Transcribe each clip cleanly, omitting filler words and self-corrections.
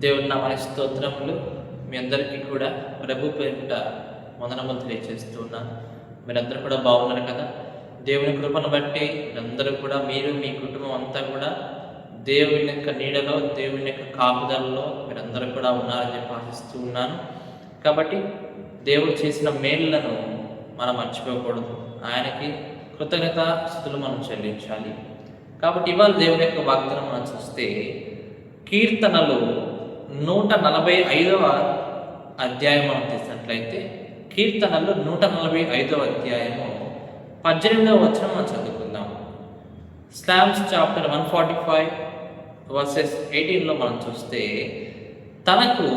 దేవుని నామానికి స్తోత్రములు. మీ అందరికీ కూడా ప్రభు పేరిట వందనములు తెలియజేస్తూ ఉన్నాను. మీరందరూ కూడా బాగున్నారు కదా? దేవుని కృపను బట్టి మీరందరూ కూడా, మీరు మీ కుటుంబం అంతా కూడా దేవుని యొక్క నీడలో, దేవుని యొక్క కాపుదలలో మీరందరూ కూడా ఉన్నారని చెప్పి ఆశిస్తూ ఉన్నాను. కాబట్టి దేవుడు చేసిన మేలులను మనం మర్చిపోకూడదు. ఆయనకి కృతజ్ఞతాస్తుతులు మనం చెల్లించాలి. కాబట్టి ఇవాళ దేవుని యొక్క వాగ్దానం మనం చూస్తే కీర్తనలు 145వ అధ్యాయం మనం తీసినట్లయితే, కీర్తనలు 145వ అధ్యాయము 18వ వచనం మనం చదువుకుందాం. స్లామ్స్ చాప్టర్ 145 వర్సెస్ 18లో మనం చూస్తే, తనకు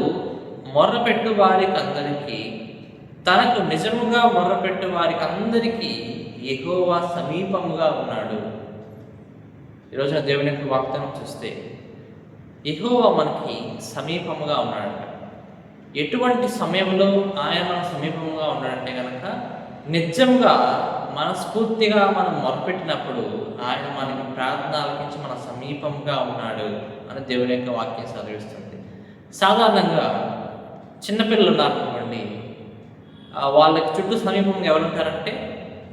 మొర్రపెట్టు వారికి అందరికీ, తనకు నిజముగా మొర్రపెట్టు వారికి అందరికీ యెహోవా సమీపముగా ఉన్నాడు. ఈరోజున దేవుని యొక్క వాగ్దానం చూస్తే యెహోవా మనకి సమీపముగా ఉన్నాడంట. ఎటువంటి సమయంలో ఆయన మన సమీపంగా ఉన్నాడంటే కనుక, నిజంగా మనస్ఫూర్తిగా మనం మొరపెట్టినప్పుడు ఆయన మనకి ప్రార్థన ఆలకించి మన సమీపంగా ఉన్నాడు అని దేవుని యొక్క వాక్యం చదివిస్తుంది. సాధారణంగా చిన్నపిల్లలు ఉన్నారనుకోండి, వాళ్ళకి చుట్టూ సమీపంగా ఎవరు ఉంటారంటే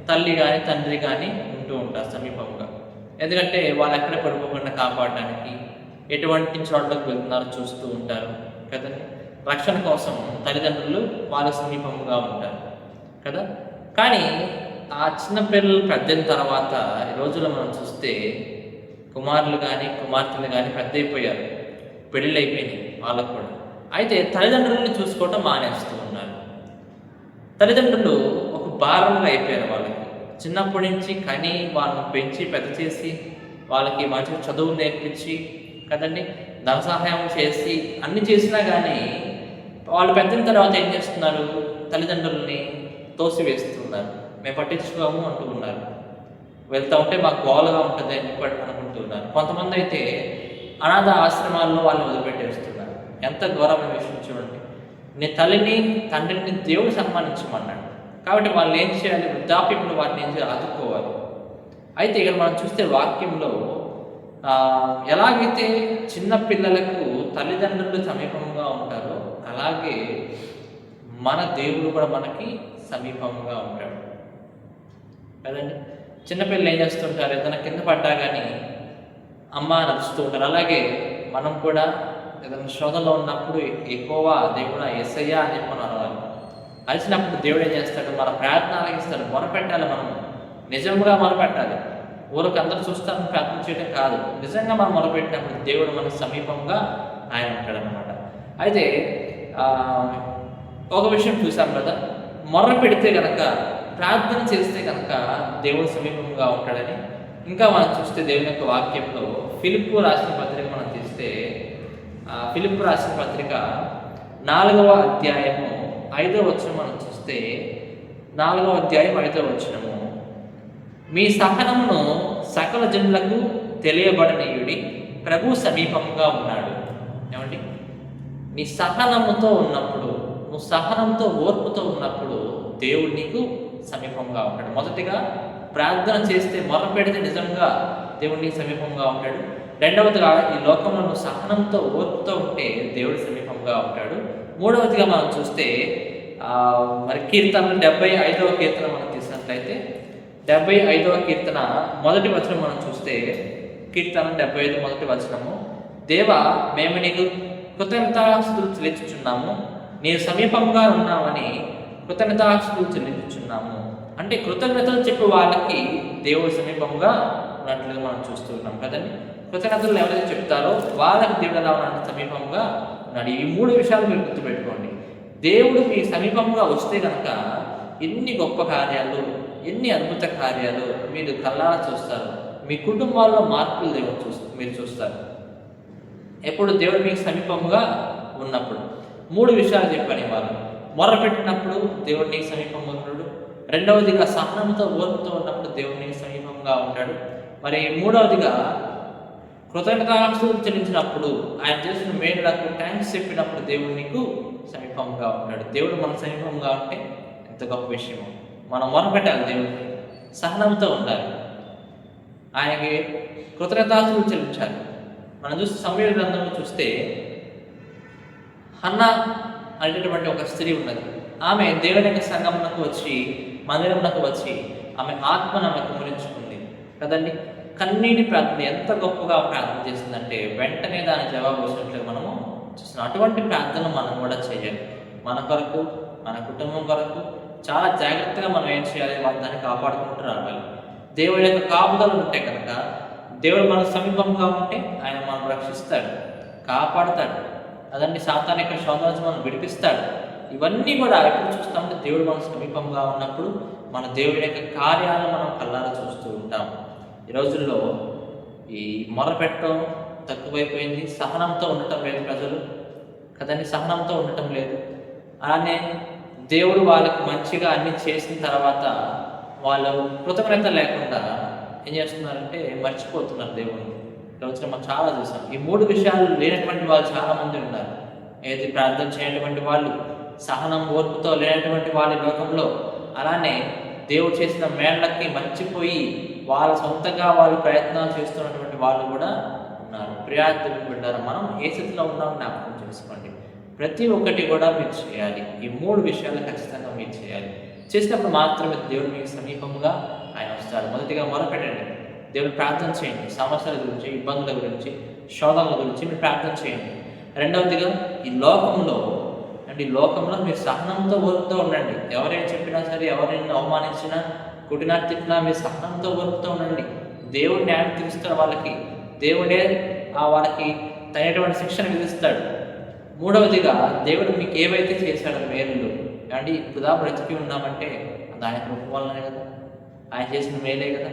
తల్లి కానీ తండ్రి కానీ ఉంటూ ఉంటారు సమీపంగా. ఎందుకంటే వాళ్ళు ఎక్కడ పడిపోకుండా కాపాడడానికి, ఎటువంటి చోట్లకు వెళ్తున్నారో చూస్తూ ఉంటారు కదండి. రక్షణ కోసం తల్లిదండ్రులు వాళ్ళ సమీపంగా ఉంటారు కదా. కానీ ఆ చిన్నపిల్లలు పెద్దయిన తర్వాత ఈ రోజుల్లో మనం చూస్తే కుమారులు కానీ కుమార్తెలు కానీ పెద్ద అయిపోయారు, పెళ్ళిళ్ళు అయిపోయినాయి వాళ్ళకు కూడా. అయితే తల్లిదండ్రులని చూసుకోవటం మానేస్తూ ఉన్నారు. తల్లిదండ్రులు ఒక భారంగా అయిపోయారు వాళ్ళకి. చిన్నప్పటి నుంచి కని వాళ్ళని పెంచి పెద్ద చేసి వాళ్ళకి మంచి చదువు నేర్పించి కదండి, ధన సహాయం చేసి అన్ని చేసినా కానీ వాళ్ళు పెద్ద తర్వాత ఏం చేస్తున్నారు? తల్లిదండ్రులని తోసివేస్తున్నారు. మేము పట్టించుకోము అంటూ ఉన్నారు. వెళ్తూ ఉంటే మాకు గోలగా ఉంటుంది అని అనుకుంటున్నారు. కొంతమంది అయితే అనాథ ఆశ్రమాల్లో వాళ్ళని వదిలిపెట్టేస్తున్నారు. ఎంత ఘోరమైన విషయం చూడండి. నీ తల్లిని తండ్రిని దేవుడు సన్మానించమన్నాడు. కాబట్టి వాళ్ళు ఏం చేయాలి? వృద్ధాప్యంలో వాటిని ఏం చేయాలి? ఆదుకోవాలి. అయితే ఇక్కడ మనం చూస్తే వాక్యంలో ఎలాగైతే చిన్న పిల్లలకు తల్లిదండ్రులు సమీపంగా ఉంటారో, అలాగే మన దేవుడు కూడా మనకి సమీపంగా ఉంటాడు కదండి. చిన్నపిల్లలు ఏం చేస్తుంటారు? ఏదైనా కింద పడ్డా కానీ అమ్మ నడుస్తూ ఉంటారు. అలాగే మనం కూడా ఏదైనా శోధనలో ఉన్నప్పుడు ఎక్కువ దేవుడా యేసయ్యా అని చెప్పి మనం అనాలి. అలిసినప్పుడు దేవుడు ఏం చేస్తాడు? మన ప్రార్థన ఆలకిస్తాడు. మొరపెట్టాలి. మనం నిజంగా మొరపెట్టాలి. ఊరికి అందరూ చూస్తారని ప్రార్థన చేయడం కాదు. నిజంగా మనం మొరపెట్టినప్పుడు దేవుడు మనకు సమీపంగా ఆయన ఉంటాడనమాట. అయితే ఒక విషయం చూసాం కదా, మొర్ర పెడితే కనుక, ప్రార్థన చేస్తే కనుక దేవుడు సమీపంగా ఉంటాడని. ఇంకా మనం చూస్తే దేవుని యొక్క వాక్యంలో ఫిలిప్పు రాసిన పత్రిక మనం తీస్తే, ఫిలిప్పు రాసిన పత్రిక 4వ అధ్యాయము 5వ వచనం మనం చూస్తే, 4వ అధ్యాయం 5వ వచనము, మీ సహనమును సకల జనులకు తెలియబడనీయుడి, ప్రభు సమీపంగా ఉన్నాడు. ఏమండి? నీ సహనముతో ఉన్నప్పుడు, నువ్వు సహనంతో ఓర్పుతో ఉన్నప్పుడు దేవుడు నీకు సమీపంగా ఉంటాడు. మొదటిగా ప్రార్థన చేస్తే, మొర్ర పెడితే నిజంగా దేవుడు నీకు సమీపంగా ఉంటాడు. రెండవదిగా ఈ లోకంలో నువ్వు సహనంతో ఓర్పుతో ఉంటే దేవుడు సమీపంగా ఉంటాడు. మూడవదిగా మనం చూస్తే మరి కీర్తనలు 75వ కీర్తన మనం తీసినట్లయితే, 75వ కీర్తన మొదటి వచనం మనం చూస్తే, కీర్తన 75 మొదటి వచనము, దేవా మేము నీకు కృతజ్ఞతాస్తుతులు చెల్లించుచున్నాము, నీవు సమీపంగా ఉన్నామని కృతజ్ఞతాస్తుతులు చెల్లించుచున్నాము. అంటే కృతజ్ఞతలు చెప్పే వాళ్ళకి దేవుడు సమీపంగా ఉన్నట్లుగా మనం చూస్తూ ఉన్నాం కదండి. కృతజ్ఞతలు ఎవరైతే చెప్తారో వాళ్ళకి దేవుడు ఎలా ఉన్నాడు? సమీపంగా ఉన్నాడు. ఈ 3 విషయాలు మీరు గుర్తుపెట్టుకోండి. దేవుడు మీ సమీపంగా వస్తే కనుక ఎన్ని గొప్ప కార్యాలు, ఎన్ని అద్భుత కార్యాలు మీరు కళ్ళారా చూస్తారు. మీ కుటుంబాల్లో మార్పులు దేవుడు మీరు చూస్తారు. ఎప్పుడు దేవుడు మీకు సమీపంగా ఉన్నప్పుడు. 3 విషయాలు చెప్పాను వాళ్ళు. మొర్ర పెట్టినప్పుడు దేవుడు నీకు సమీపంగా ఉన్నాడు. రెండవదిగా సహనంతో ఓర్పుతో ఉన్నప్పుడు దేవుడు నీకు సమీపంగా ఉంటాడు. మరి మూడవదిగా కృతజ్ఞతాస్తుతులు చెల్లించినప్పుడు, ఆయన చేసిన మేలులకు థ్యాంక్స్ చెప్పినప్పుడు దేవుడు నీకు సమీపంగా ఉంటాడు. దేవుడు మన సమీపంగా ఉంటే ఎంత గొప్ప విషయమో. మనం మొరపెట్టాలి, దేవుడిని సహనంతో ఉండాలి, ఆయనకి కృతజ్ఞతాస్తుతులు చెల్లించాలి. మనం చూస్తే సమూయేలు గ్రంథంలో చూస్తే హన్న అనేటటువంటి ఒక స్త్రీ ఉన్నది. ఆమె దేవుని యొక్క సంఘమునకు వచ్చి, మందిరమునకు వచ్చి ఆమె ఆత్మను ఆమె కుమరించుకుంది కదండి. కన్నీటి ప్రార్థన ఎంత గొప్పగా ప్రార్థన చేసిందంటే వెంటనే దాని జవాబు వచ్చినట్లుగా మనము చూస్తున్నాం. అటువంటి ప్రార్థన మనం కూడా చేయాలి. మన కొరకు, మన కుటుంబం కొరకు చాలా జాగ్రత్తగా మనం ఏం చేయాలి, దాన్ని కాపాడుకుంటూ రావాలి. దేవుడి యొక్క కాపుదలు ఉంటే కనుక, దేవుడు మనకు సమీపంగా ఉంటే ఆయన మనం రక్షిస్తాడు, కాపాడుతాడు అదండి. సాతాను యొక్క శోధన నుంచి మనం విడిపిస్తాడు. ఇవన్నీ కూడా ఎప్పుడు చూస్తామంటే దేవుడు మనకు సమీపంగా ఉన్నప్పుడు మన దేవుడి యొక్క కార్యాలను మనం కళ్ళారా చూస్తూ ఉంటాం. ఈ రోజుల్లో ఈ మొరపెట్టడం తక్కువైపోయింది, సహనంతో ఉండటం లేదు ప్రజలు కదండి, సహనంతో ఉండటం లేదు. అలానే దేవుడు వాళ్ళకి మంచిగా అన్ని చేసిన తర్వాత వాళ్ళు కృతజ్ఞత లేకుండా ఏం చేస్తున్నారంటే మర్చిపోతున్నారు దేవుడిని. రోజున మనం చాలా చూసాం. ఈ 3 విషయాలు లేనటువంటి వాళ్ళు చాలా మంది ఉన్నారు. ఏది ప్రార్థన చేయనటువంటి వాళ్ళు, సహనం ఓర్పుతో లేనటువంటి వాళ్ళ లోకంలో, అలానే దేవుడు చేసిన మేళ్ళకి మర్చిపోయి వాళ్ళ సొంతంగా వాళ్ళు ప్రయత్నాలు చేస్తున్నటువంటి వాళ్ళు కూడా ఉన్నారు. ప్రియార్థులు బిడ్డారు, మనం ఏ స్థితిలో ఉన్నామో జ్ఞాపకం చేసుకోండి. ప్రతి ఒక్కటి కూడా మీరు చేయాలి. ఈ 3 విషయాలు ఖచ్చితంగా మీరు చేయాలి. చేసినప్పుడు మాత్రమే దేవుడు మీకు సమీపంగా ఆయన వస్తాడు. మొదటిగా మొరపెట్టండి, దేవుడు ప్రార్థన చేయండి. సమస్యల గురించి, ఇబ్బందుల గురించి, శోధనల గురించి మీరు ప్రార్థన చేయండి. రెండవదిగా ఈ లోకంలో మీరు సహనంతో ఓర్పుతూ ఉండండి. ఎవరైనా చెప్పినా సరే, ఎవరైనా అవమానించినా, కుటినా తిట్టినా మీరు సహనంతో ఓర్పుతూ ఉండండి. దేవుడు న్యాయం తీరుస్తాడు వాళ్ళకి. దేవుడే వాళ్ళకి తగినటువంటి శిక్షణ విధిస్తాడు. మూడవదిగా దేవుడు మీకు ఏవైతే చేశాడో మేలు అంటే ఇప్పుడు బ్రతికి ఉన్నామంటే అది ఆయన కృప వల్లనే కదా, ఆయన చేసిన మేలే కదా.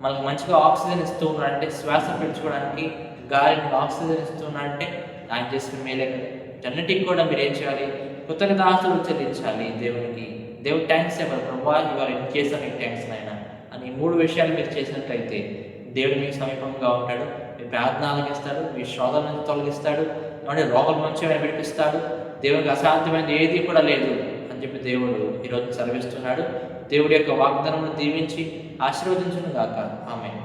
మనకు మంచిగా ఆక్సిజన్ ఇస్తూ ఉన్నాడంటే, శ్వాస పీల్చుకోవడానికి గాలిని ఆక్సిజన్ ఇస్తూ ఉన్నాడంటే ఆయన చేసిన మేలే కదా. అన్నిటికి కూడా మీరు ఏం చేయాలి, కృతజ్ఞతాస్తులు చెల్లించాలి దేవునికి. దేవుడు థ్యాంక్స్ చెప్పాలి, ప్రభా ఇవాళ ఏం చేశాను, నీకు థ్యాంక్స్ అయినా అని. ఈ 3 విషయాలు మీరు చేసినట్లయితే దేవుడు మీకు సమీపంగా ఉంటాడు. మీ ప్రార్థన ఆలకిస్తాడు, మీ శోధన నుంచి తొలగిస్తాడు, అంటే రోగం నుంచి ఆయన విడిపిస్తాడు. దేవుడికి అసాధ్యమైనది ఏది కూడా లేదు అని చెప్పి దేవుడు ఈరోజు సెలవిస్తున్నాడు. దేవుడి యొక్క వాగ్దానం దీవించి ఆశీర్వదించును గాక. ఆమేన్.